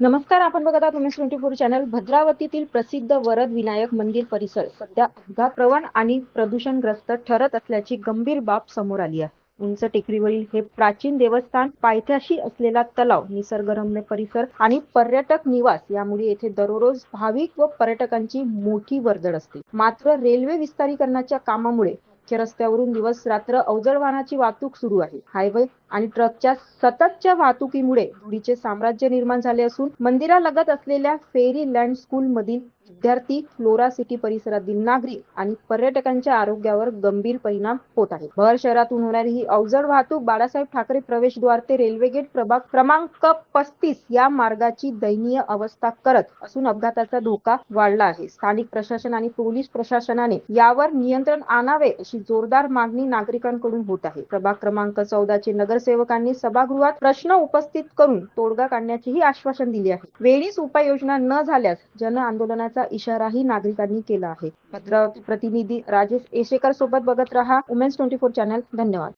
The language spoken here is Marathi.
नमस्कार, आपण बघत आहात उमेश 24 चॅनल. भद्रावतीतील प्रसिद्ध वरद विनायक मंदिर परिसर सध्या अपघातप्रवण आणि प्रदूषणग्रस्त ठरत असल्याची गंभीर बाब समोर आली आहे. उंच टेकडीवरील हे प्राचीन देवस्थान, पायथ्याशी असलेला तलाव, निसर्गरम्य परिसर आणि पर्यटक निवास यामुळे येथे दररोज भाविक व पर्यटकांची मोठी वर्दळ असते. मात्र रेल्वे विस्तारीकरणाच्या कामामुळे मुख्य रस्त्यावरून दिवस रात्र अवजड वाहनाची वाहतूक सुरू आहे. हायवे आणि ट्रकच्या सततच्या वाहतुकीमुळे धुळीचे साम्राज्य निर्माण झाले असून मंदिरालगत असलेल्या फेरी लँड स्कूल मधील विद्यार्थी, फ्लोरा सिटी परिसरातील नागरिक आणि पर्यटकांच्या आरोग्यावर गंभीर परिणाम होत आहे. भर शहरातून होणारी ही अवजड वाहतूक बाळासाहेब ठाकरे प्रवेशद्वार ते रेल्वे गेट प्रभाग क्रमांक 35 या मार्गाची दयनीय अवस्था करत असून अपघाताचा धोका वाढला आहे. स्थानिक प्रशासन आणि पोलीस प्रशासनाने यावर नियंत्रण आणावे अशी जोरदार मागणी नागरिकांकडून होत आहे. प्रभाग क्रमांक 14 चे नगरसेवकांनी सभागृहात प्रश्न उपस्थित करून तोडगा काढण्याचेही आश्वासन दिले आहे. वेळीच उपाययोजना न झाल्यास जन आंदोलनाचा इशाराही नागरिकांनी केला आहे. भद्रावती प्रतिनिधी राजेश एशेकर सोबत बघत रहा उमेश 24 चॅनल. धन्यवाद.